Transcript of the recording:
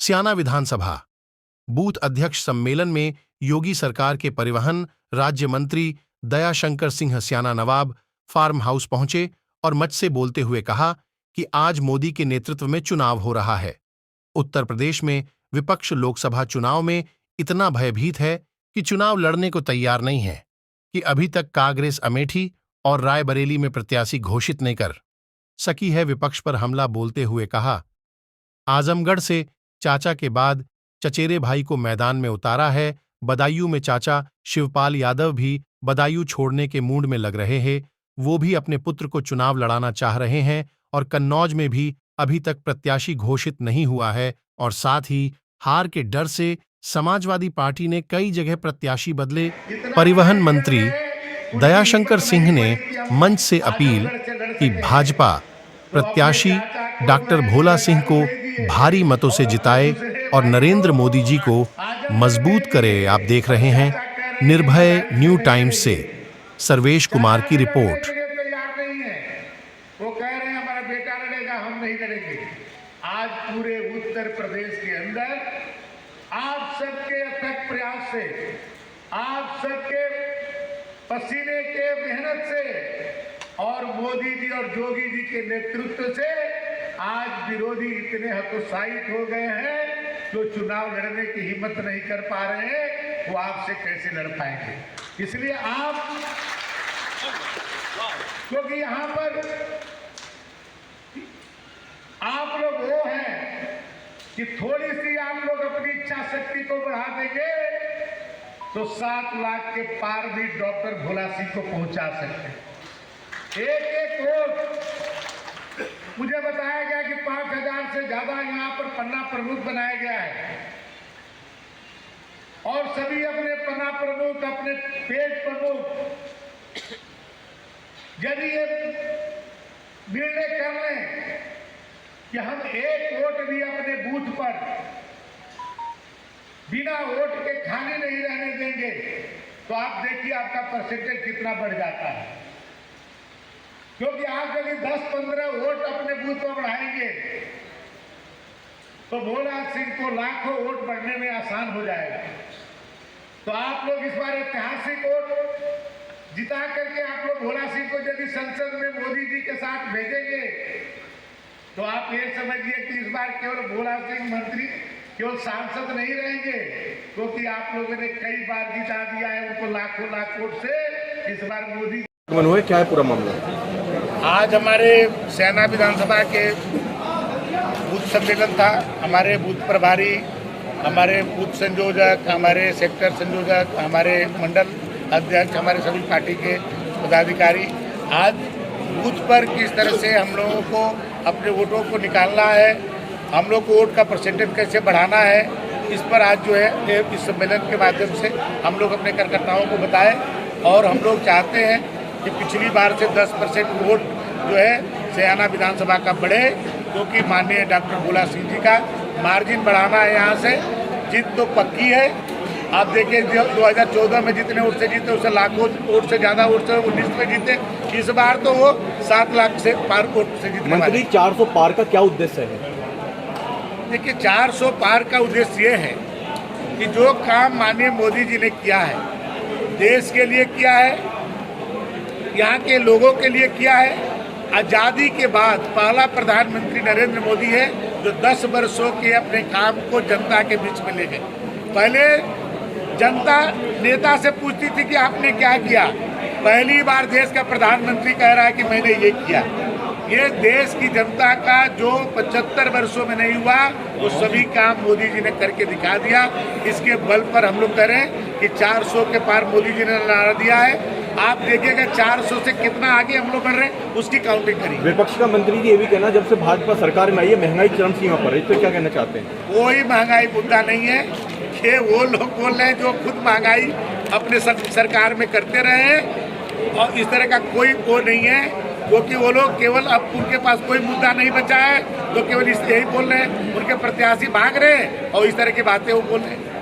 स्याना विधानसभा booth अध्यक्ष सम्मेलन में योगी सरकार के परिवहन राज्य मंत्री दयाशंकर सिंह स्याना नवाब फार्म हाउस पहुंचे और मंच से बोलते हुए कहा कि आज मोदी के नेतृत्व में चुनाव हो रहा है। उत्तर प्रदेश में विपक्ष लोकसभा चुनाव में इतना भयभीत है कि चुनाव लड़ने को तैयार नहीं है कि अभी तक कांग्रेस अमेठी और रायबरेली में प्रत्याशी घोषित नहीं कर सकी है। विपक्ष पर हमला बोलते हुए कहा, आजमगढ़ से चाचा के बाद चचेरे भाई को मैदान में उतारा है। बदायूं में चाचा शिवपाल यादव भी बदायूं छोड़ने के मूड में लग रहे हैं। वो भी अपने पुत्र को चुनाव लड़ाना चाह रहे हैं और कन्नौज में भी अभी तक प्रत्याशी घोषित नहीं हुआ है और साथ ही हार के डर से समाजवादी पार्टी ने कई जगह प्रत्याशी बदले। परिवहन मंत्री दयाशंकर सिंह ने मंच से अपील कि भाजपा प्रत्याशी डॉक्टर भोला सिंह को भारी मतों से जिताए और नरेंद्र मोदी जी को मजबूत करे। आप देख रहे हैं निर्भय न्यू टाइम्स से सर्वेश कुमार की रिपोर्ट। वो कह रहे हैं हमारा बेटा लड़ेगा, हम नहीं लड़ेंगे। आज पूरे उत्तर प्रदेश के अंदर आप सबके अथक प्रयास से, आप सबके पसीने के मेहनत से और मोदी जी और जोगी जी के नेतृत्व से आज विरोधी इतने हतोत्साहित हो गए हैं जो चुनाव लड़ने की हिम्मत नहीं कर पा रहे हैं, वो आपसे कैसे लड़ पाएंगे। इसलिए आप, क्योंकि यहाँ पर आप लोग वो हैं कि थोड़ी सी आप लोग अपनी इच्छा शक्ति को बढ़ा देंगे तो 7 लाख के पार भी डॉक्टर भोला सिंह को पहुंचा सकते हैं। एक वोट मुझे बताया गया कि 5000 से ज्यादा यहाँ पर पन्ना प्रमुख बनाया गया है और सभी अपने पन्ना प्रमुख, अपने पेज प्रमुख यदि ये निर्णय कर लें कि हम एक वोट भी अपने बूथ पर बिना वोट के खाली नहीं रहने देंगे तो आप देखिए आपका परसेंटेज कितना बढ़ जाता है। क्योंकि आप यदि 10-15 वोट अपने बूथ पर बढ़ाएंगे तो भोला सिंह को लाखों वोट बढ़ने में आसान हो जाएगा। तो आप लोग इस बार ऐतिहासिक वोट जिता करके आप लोग भोला सिंह को यदि संसद में मोदी जी के साथ भेजेंगे तो आप ये समझिए कि इस बार केवल भोला सिंह मंत्री केवल सांसद नहीं रहेंगे, क्योंकि आप लोगों ने कई बार जिता दिया है उनको लाखों लाख वोट से। इस बार मोदी क्या है पूरा मामला? आज हमारे स्याना विधानसभा के बूथ सम्मेलन था। हमारे बूथ प्रभारी, हमारे बूथ संयोजक, हमारे सेक्टर संयोजक, हमारे मंडल अध्यक्ष, हमारे सभी पार्टी के पदाधिकारी आज बूथ पर किस तरह से हम लोगों को अपने वोटों को निकालना है, हम लोग को वोट का परसेंटेज कैसे बढ़ाना है, इस पर आज जो है इस सम्मेलन के माध्यम से हम लोग अपने कार्यकर्ताओं को बताएं। और हम लोग चाहते हैं कि पिछली बार से 10% वोट जो है स्याना विधानसभा का बढ़े, क्योंकि माननीय डॉक्टर भोला सिंह जी का मार्जिन बढ़ाना है। यहाँ से जीत तो पक्की है। आप देखिए 2014 में जितने वोट से जीते उससे लाखों वोट से ज़्यादा वोट से 19 में जीते। इस बार तो वो 7 लाख से पार वोट से जीतने वाले। मंत्री 400 पार का क्या उद्देश्य है? देखिए 400 पार का उद्देश्य ये है कि जो काम माननीय मोदी जी ने किया है, देश के लिए किया है, यहाँ के लोगों के लिए किया है। आज़ादी के बाद पहला प्रधानमंत्री नरेंद्र मोदी है जो 10 वर्षों के अपने काम को जनता के बीच में ले गए। पहले जनता नेता से पूछती थी कि आपने क्या किया। पहली बार देश का प्रधानमंत्री कह रहा है कि मैंने ये किया। ये देश की जनता का जो 75 वर्षों में नहीं हुआ वो सभी काम मोदी जी ने करके दिखा दिया। इसके बल पर हम लोग कह रहे हैं कि 400 के पार मोदी जी ने नारा दिया है। आप देखिएगा 400 से कितना आगे हम लोग बढ़ रहे हैं, उसकी काउंटिंग करिए। विपक्ष का मंत्री जी ये भी कहना, जब से भाजपा सरकार में आई है महंगाई चरम सीमा पर है, इस पर क्या कहना चाहते हैं? कोई महंगाई मुद्दा नहीं है। ये वो लोग बोल रहे हैं जो खुद महंगाई अपने सरकार में करते रहे हैं और इस तरह का कोई वो नहीं है, क्योंकि वो लोग केवल अब उनके पास कोई मुद्दा नहीं बचा है तो केवल यही बोल रहे हैं। उनके प्रत्याशी भाग रहे हैं और इस तरह की बातें वो बोल रहे हैं।